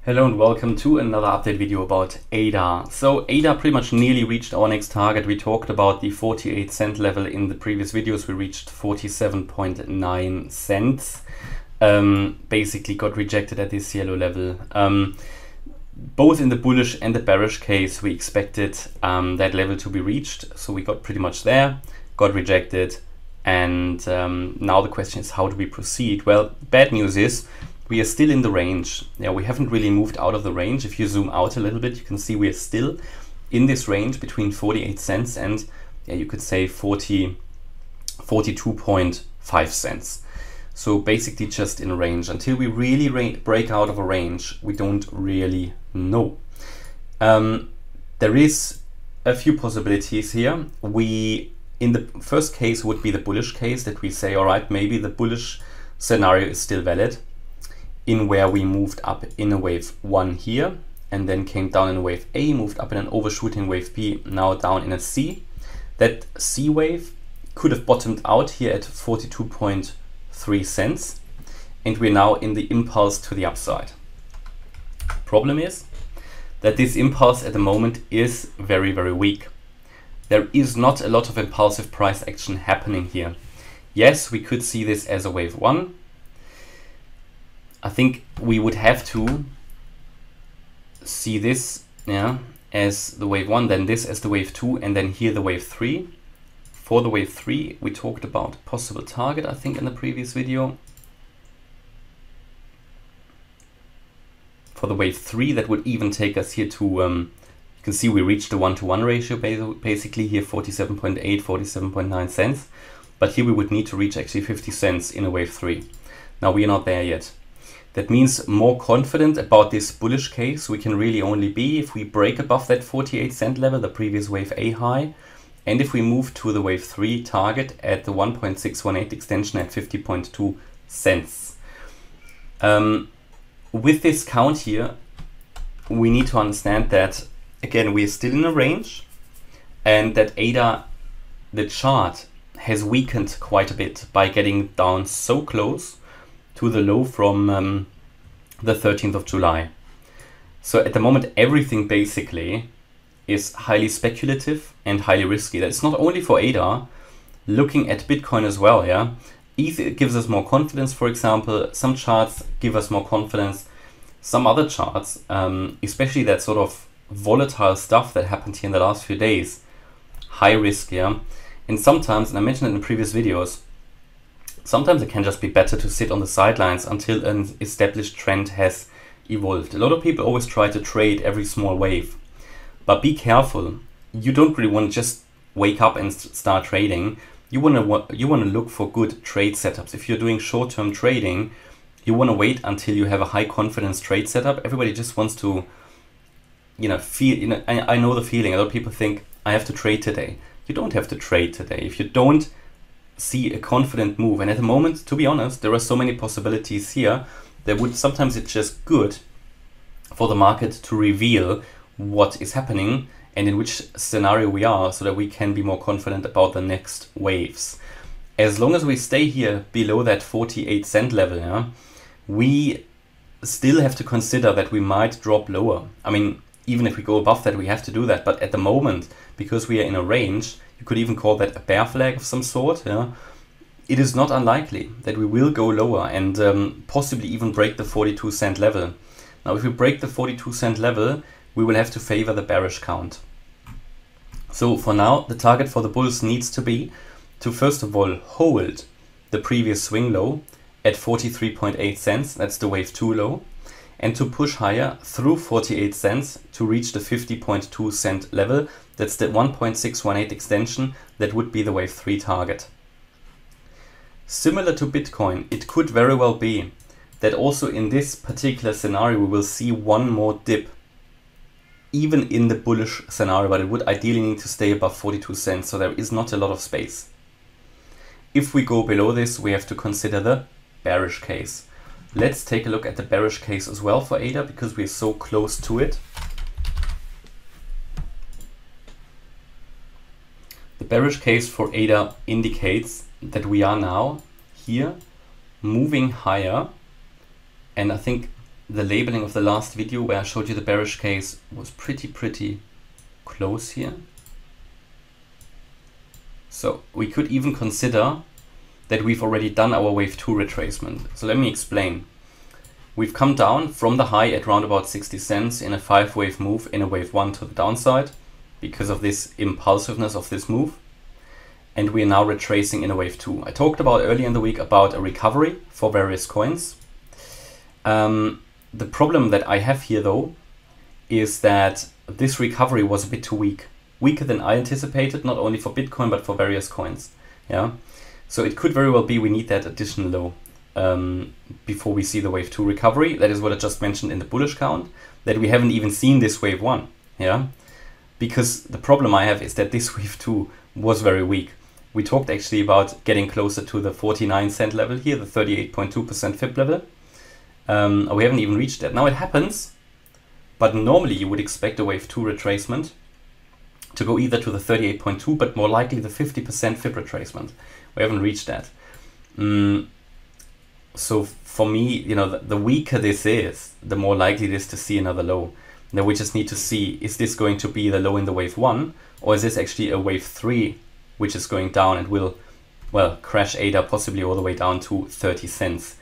Hello and welcome to another update video about ADA. So ADA pretty much nearly reached our next target. We talked about the 48-cent level in the previous videos. We reached 47.9 cents. Basically got rejected at this yellow level. Both in the bullish and the bearish case, we expected that level to be reached. So we got pretty much there, got rejected. And now the question is, how do we proceed? Well, bad news is, we are still in the range. Yeah, we haven't really moved out of the range. If you zoom out a little bit, you can see we are still in this range between 48 cents and, yeah, you could say 42.5 cents. So basically just in a range. Until we really break out of a range, we don't really know. There is a few possibilities here. In the first case would be the bullish case, that we say, all right, maybe the bullish scenario is still valid, in where we moved up in a wave 1 here and then came down in a wave A, moved up in an overshooting wave B, now down in a C. That C wave could have bottomed out here at 42.3 cents, and we're now in the impulse to the upside. Problem is that this impulse at the moment is very, very weak. There is not a lot of impulsive price action happening here. Yes, we could see this as a wave 1. I think we would have to see this, yeah, as the wave 1, then this as the wave 2, and then here the wave 3. For the wave 3, we talked about possible target, I think, in the previous video. For the wave 3, that would even take us here to, you can see we reached the 1-to-1 ratio, basically here 47.8, 47.9 cents. But here we would need to reach actually 50 cents in a wave 3. Now we are not there yet. That means more confident about this bullish case we can really only be if we break above that 48-cent level, the previous wave A high, and if we move to the wave 3 target at the 1.618 extension at 50.2 cents. With this count here, we need to understand that, again, we are still in a range, and that ADA, the chart, has weakened quite a bit by getting down so close to the low from the 13th of July. So at the moment, everything basically is highly speculative and highly risky. That's not only for ADA, looking at Bitcoin as well, yeah. Ether gives us more confidence, for example. Some charts give us more confidence. Some other charts, especially that sort of volatile stuff that happened here in the last few days, high risk, yeah. And sometimes, and I mentioned it in previous videos, sometimes it can just be better to sit on the sidelines until an established trend has evolved. A lot of people always try to trade every small wave, but be careful. You don't really want to just wake up and start trading. You want to look for good trade setups. If you're doing short-term trading, you want to wait until you have a high confidence trade setup. Everybody just wants to, feel. I know the feeling. A lot of people think, I have to trade today. You don't have to trade today. If you don't see a confident move, and at the moment, to be honest, there are so many possibilities here that sometimes it's just good for the market to reveal what is happening and in which scenario we are, so that we can be more confident about the next waves. As long as we stay here below that 48-cent level, yeah, we still have to consider that we might drop lower. I mean, even if we go above that, we have to do that. But at the moment, because we are in a range, you could even call that a bear flag of some sort. Yeah? It is not unlikely that we will go lower and possibly even break the 42-cent level. Now, if we break the 42-cent level, we will have to favor the bearish count. So for now, the target for the bulls needs to be to, first of all, hold the previous swing low at 43.8 cents. That's the wave 2 low. And to push higher through 48 cents to reach the 50.2 cent level. That's the 1.618 extension. That would be the wave 3 target. Similar to Bitcoin, it could very well be that also in this particular scenario we will see one more dip, even in the bullish scenario, but it would ideally need to stay above 42 cents, so there is not a lot of space. If we go below this, we have to consider the bearish case. Let's take a look at the bearish case as well for ADA, because we're so close to it. The bearish case for ADA indicates that we are now here moving higher, and I think the labeling of the last video where I showed you the bearish case was pretty close here. So we could even consider that we've already done our wave 2 retracement. So let me explain. We've come down from the high at around about 60 cents in a 5-wave move in a wave 1 to the downside because of this impulsiveness of this move. And we are now retracing in a wave 2. I talked about earlier in the week about a recovery for various coins. The problem that I have here though is that this recovery was a bit too weak. Weaker than I anticipated, not only for Bitcoin but for various coins. Yeah. So it could very well be we need that additional low before we see the wave 2 recovery. That is what I just mentioned in the bullish count, that we haven't even seen this wave 1. Yeah. Because the problem I have is that this wave 2 was very weak. We talked actually about getting closer to the 49 cent level here, the 38.2% FIB level. We haven't even reached that. Now it happens, but normally you would expect a wave 2 retracement to go either to the 38.2, but more likely the 50% FIB retracement. We haven't reached that. So for me, you know, the weaker this is, the more likely it is to see another low. Now we just need to see, is this going to be the low in the wave 1, or is this actually a wave 3 which is going down and will, well, crash ADA possibly all the way down to 30 cents.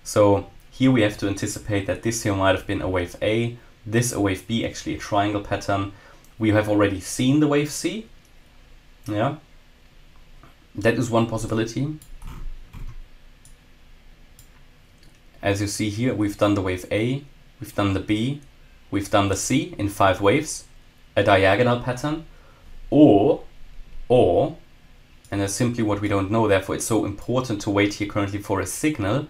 So here we have to anticipate that this here might have been a wave A, this a wave B, actually a triangle pattern. We have already seen the wave C. Yeah, that is one possibility. As you see here, we've done the wave A, we've done the B, we've done the C in 5 waves, a diagonal pattern, or, and that's simply what we don't know, therefore it's so important to wait here currently for a signal.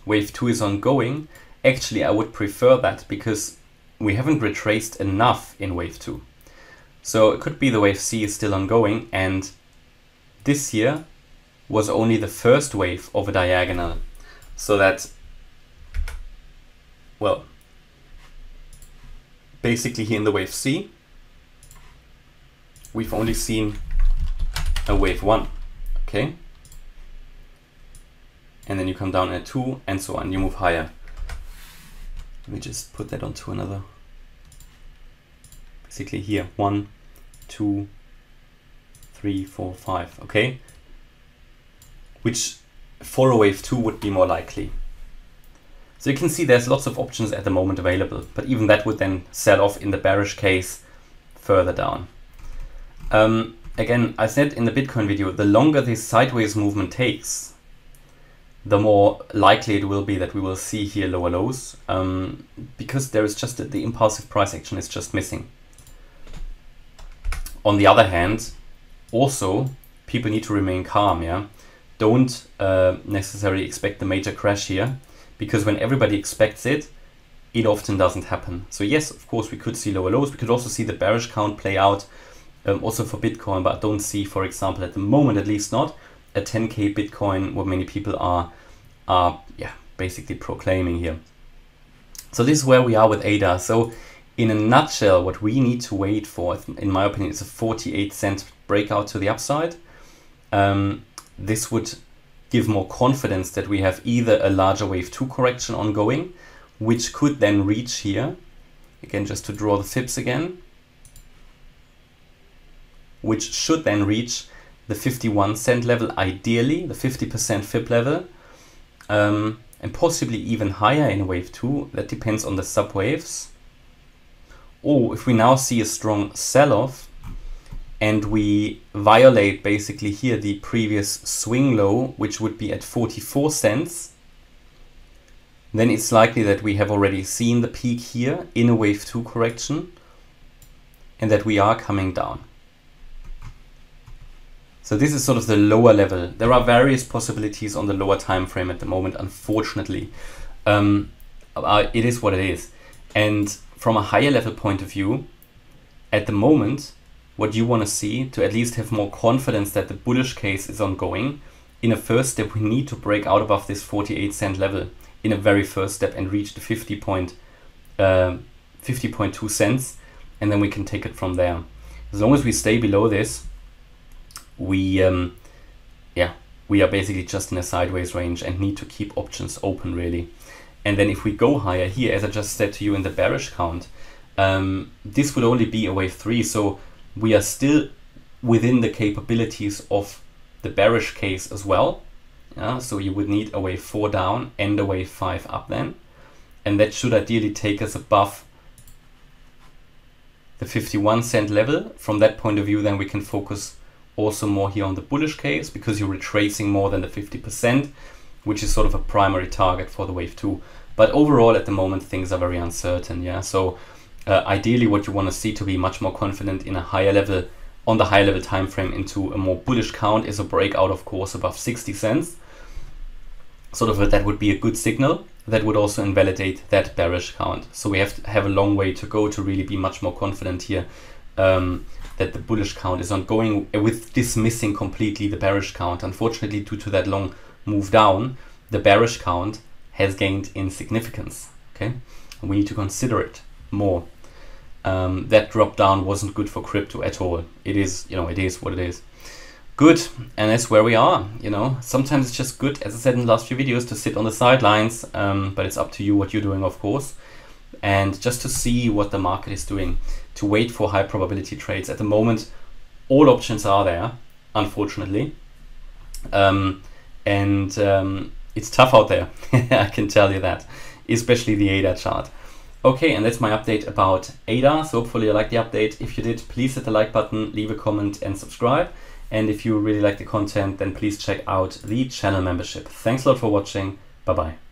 Wave 2 is ongoing. Actually, I would prefer that because we haven't retraced enough in wave 2. So it could be the wave C is still ongoing, and this here was only the first wave of a diagonal. So that, well, basically here in the wave C, we've only seen a wave 1, okay? And then you come down at 2 and so on, you move higher. Let me just put that onto another, basically here, 1, 2, 3, 4, 5, okay? Which for a wave 2 would be more likely. So you can see there's lots of options at the moment available, but even that would then sell off in the bearish case further down. Again, I said in the Bitcoin video, the longer this sideways movement takes, the more likely it will be that we will see here lower lows, because there is just the impulsive price action is just missing. On the other hand, also people need to remain calm. Yeah, don't necessarily expect the major crash here, because when everybody expects it, it often doesn't happen. So yes, of course we could see lower lows. We could also see the bearish count play out also for Bitcoin, but I don't see, for example, at the moment at least not, a 10k Bitcoin, what many people are yeah, basically proclaiming here. So this is where we are with ADA. So in a nutshell, what we need to wait for, in my opinion, is a 48 cent breakout to the upside. This would give more confidence that we have either a larger wave 2 correction ongoing, which could then reach here, again, just to draw the fibs again, which should then reach the 51 cent level, ideally, the 50% fib level, and possibly even higher in wave 2. That depends on the subwaves. Or if we now see a strong sell-off and we violate basically here the previous swing low, which would be at 44 cents, then it's likely that we have already seen the peak here in a wave 2 correction and that we are coming down. So this is sort of the lower level. There are various possibilities on the lower time frame at the moment, unfortunately. It is what it is. And from a higher level point of view, at the moment, what you want to see to at least have more confidence that the bullish case is ongoing, in a first step, we need to break out above this 48 cent level in a very first step and reach the 50.2 cents, and then we can take it from there. As long as we stay below this, we are basically just in a sideways range and need to keep options open really. And then if we go higher here, as I just said to you in the bearish count, this would only be a wave 3. So we are still within the capabilities of the bearish case as well. So you would need a wave 4 down and a wave 5 up then. And that should ideally take us above the 51 cent level. From that point of view, then we can focus also more here on the bullish case, because you're retracing more than the 50%, which is sort of a primary target for the wave 2. But overall, at the moment, things are very uncertain. Yeah. So ideally, what you want to see to be much more confident in a higher level, on the higher level time frame, into a more bullish count, is a breakout, of course, above 60 cents. Sort of that would be a good signal. That would also invalidate that bearish count. So we have to have a long way to go to really be much more confident here that the bullish count is ongoing, with dismissing completely the bearish count. Unfortunately, due to that long move down, the bearish count has gained in significance. Okay, and we need to consider it more. That drop down wasn't good for crypto at all. It is, it is what it is. Good, and that's where we are. Sometimes it's just good, as I said in the last few videos, to sit on the sidelines, but it's up to you what you're doing, of course, and just to see what the market is doing, to wait for high probability trades. At the moment, all options are there, unfortunately, and it's tough out there. I can tell you that, especially the ADA chart. Okay, and that's my update about ADA. So hopefully you liked the update. If you did, please hit the like button, leave a comment and subscribe. And if you really like the content, then please check out the channel membership. Thanks a lot for watching. Bye-bye.